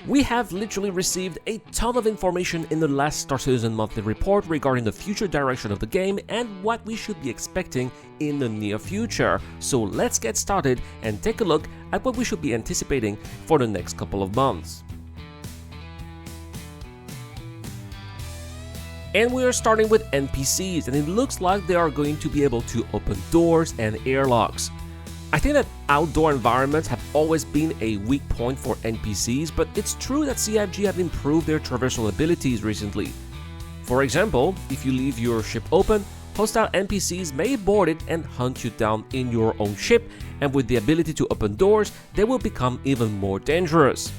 We have literally received a ton of information in the last StarCitizen monthly report regarding the future direction of the game and what we should be expecting in the near future. So let's get started and take a look at what we should be anticipating for the next couple of months. And we are starting with NPCs, and it looks like they are going to be able to open doors and airlocks. I think that outdoor environments have always been a weak point for NPCs, but it's true that CIG have improved their traversal abilities recently. For example, if you leave your ship open, hostile NPCs may board it and hunt you down in your own ship, and with the ability to open doors, they will become even more dangerous.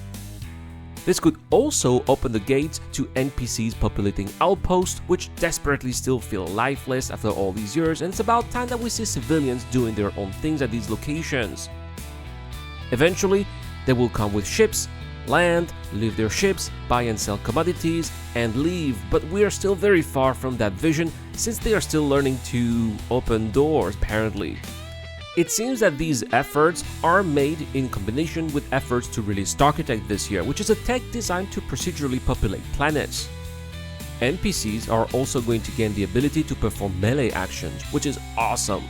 This could also open the gates to NPCs populating outposts, which desperately still feel lifeless after all these years, and it's about time that we see civilians doing their own things at these locations. Eventually, they will come with ships, land, leave their ships, buy and sell commodities, and leave, but we are still very far from that vision since they are still learning to open doors, apparently. It seems that these efforts are made in combination with efforts to release StarArchitect this year, which is a tech designed to procedurally populate planets. NPCs are also going to gain the ability to perform melee actions, which is awesome.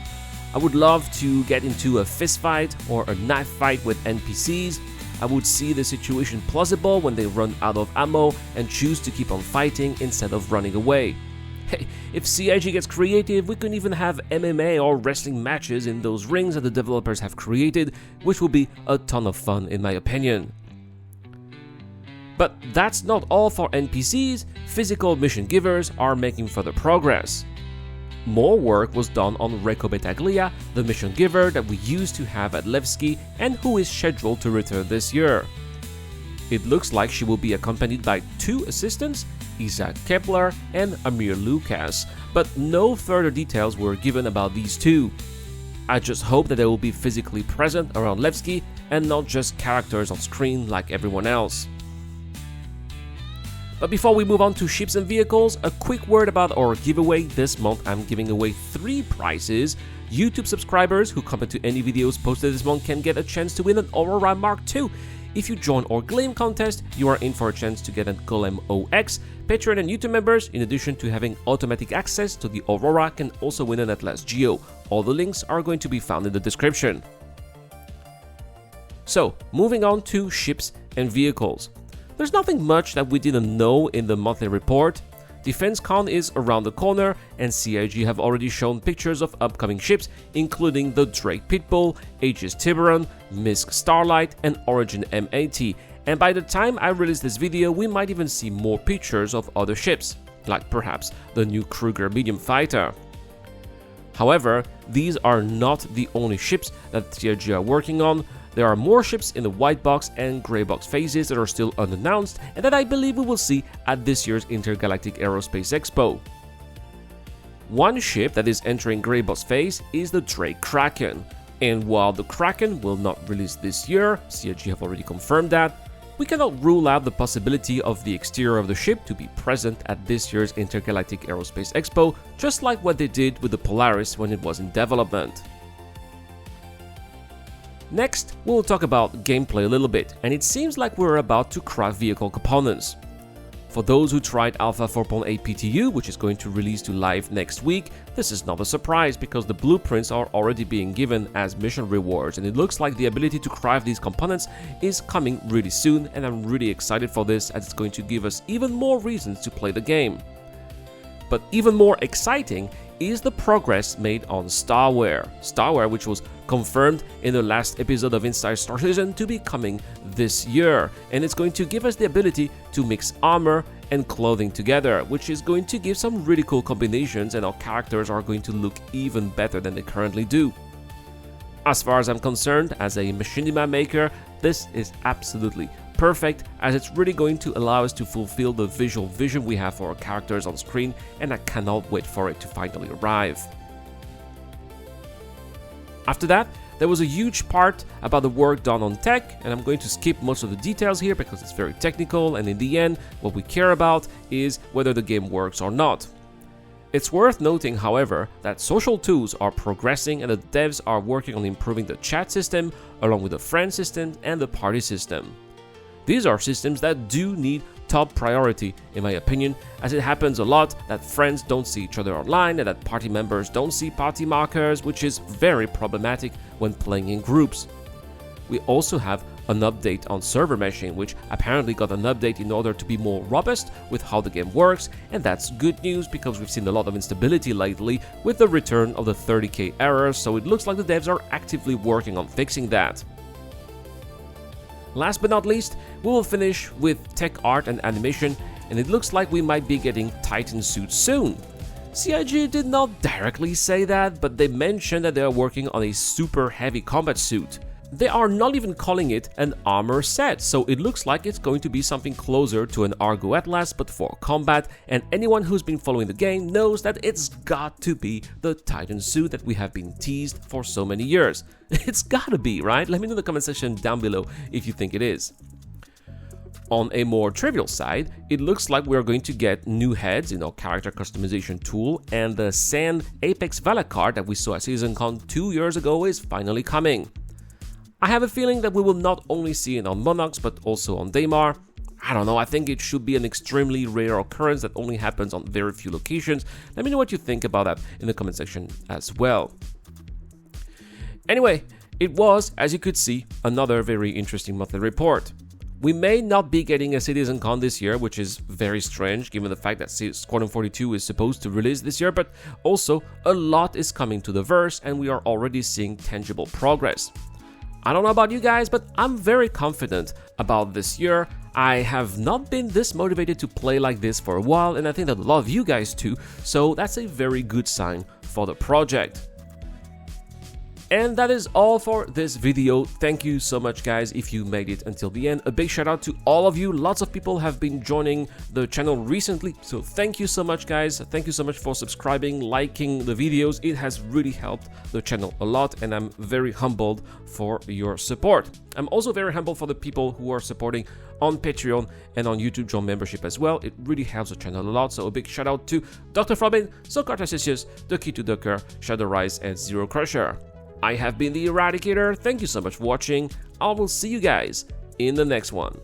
I would love to get into a fist fight or a knife fight with NPCs. I would see the situation plausible when they run out of ammo and choose to keep on fighting instead of running away. Hey, if CIG gets creative, we can even have MMA or wrestling matches in those rings that the developers have created, which will be a ton of fun in my opinion. But that's not all for NPCs. Physical mission givers are making further progress. More work was done on Recco Battaglia, the mission giver that we used to have at Levski and who is scheduled to return this year. It looks like she will be accompanied by 2 assistants, Isaac Kepler and Amir Lucas, but no further details were given about these 2. I just hope that they will be physically present around Levski and not just characters on screen like everyone else. But before we move on to ships and vehicles, a quick word about our giveaway. This month I'm giving away 3 prizes. YouTube subscribers who comment to any videos posted this month can get a chance to win an Aurora Mark II. If you join our Gleam contest, you are in for a chance to get an Golem OX. Patreon and YouTube members, in addition to having automatic access to the Aurora, can also win an Atlas Geo. All the links are going to be found in the description. So, moving on to ships and vehicles. There's nothing much that we didn't know in the monthly report. DefenseCon is around the corner, and CIG have already shown pictures of upcoming ships, including the Drake Pitbull, Aegis Tiburon, Misk Starlight, and Origin M80. And by the time I release this video, we might even see more pictures of other ships, like perhaps the new Kruger medium fighter. However, these are not the only ships that CIG are working on. There are more ships in the white box and Greybox phases that are still unannounced and that I believe we will see at this year's Intergalactic Aerospace Expo. One ship that is entering Greybox phase is the Drake Kraken, and while the Kraken will not release this year, CIG have already confirmed that, we cannot rule out the possibility of the exterior of the ship to be present at this year's Intergalactic Aerospace Expo, just like what they did with the Polaris when it was in development. Next, we'll talk about gameplay a little bit, and it seems like we're about to craft vehicle components. For those who tried Alpha 4.8 PTU, which is going to release to live next week, this is not a surprise because the blueprints are already being given as mission rewards, and it looks like the ability to craft these components is coming really soon, and I'm really excited for this as it's going to give us even more reasons to play the game. But even more exciting is the progress made on StarWear. StarWear, which was confirmed in the last episode of Inside StarCitizen to be coming this year, and it's going to give us the ability to mix armor and clothing together, which is going to give some really cool combinations, and our characters are going to look even better than they currently do. As far as I'm concerned, as a machinima maker, this is absolutely perfect, as it's really going to allow us to fulfill the visual vision we have for our characters on screen, and I cannot wait for it to finally arrive. After that, there was a huge part about the work done on tech, and I'm going to skip most of the details here because it's very technical, and in the end, what we care about is whether the game works or not. It's worth noting, however, that social tools are progressing and the devs are working on improving the chat system, along with the friend system and the party system. These are systems that do need top priority, in my opinion, as it happens a lot that friends don't see each other online and that party members don't see party markers, which is very problematic when playing in groups. We also have an update on server meshing, which apparently got an update in order to be more robust with how the game works, and that's good news because we've seen a lot of instability lately with the return of the 30k errors, so it looks like the devs are actively working on fixing that. Last but not least, we will finish with tech art and animation, and it looks like we might be getting Titan suits soon. CIG did not directly say that, but they mentioned that they are working on a super heavy combat suit. They are not even calling it an armor set, so it looks like it's going to be something closer to an Argo Atlas but for combat, and anyone who's been following the game knows that it's got to be the Titan suit that we have been teased for so many years. It's gotta be, right? Let me know in the comment section down below if you think it is. On a more trivial side, it looks like we are going to get new heads in our character customization tool, and the Sand Apex Vala card that we saw at SeasonCon 2 years ago is finally coming. I have a feeling that we will not only see it on Monarchs but also on Daymar. I don't know, I think it should be an extremely rare occurrence that only happens on very few locations. Let me know what you think about that in the comment section as well. Anyway, it was, as you could see, another very interesting monthly report. We may not be getting a CitizenCon this year, which is very strange given the fact that Squadron 42 is supposed to release this year, but also a lot is coming to the verse and we are already seeing tangible progress. I don't know about you guys, but I'm very confident about this year. I have not been this motivated to play like this for a while, and I think that a lot of you guys too, so that's a very good sign for the project. And that is all for this video. Thank you so much guys if you made it until the end. A big shout out to all of you. Lots of people have been joining the channel recently, so thank you so much guys. Thank you so much for subscribing, liking the videos. It has really helped the channel a lot and I'm very humbled for your support. I'm also very humble for the people who are supporting on Patreon and on YouTube Join membership as well. It really helps the channel a lot, so a big shout out to Dr. Frobin, Socartacisius, The Key to Ducker, Shadow Rise and Zero Crusher. I have been the Eradicator. Thank you so much for watching. I will see you guys in the next one.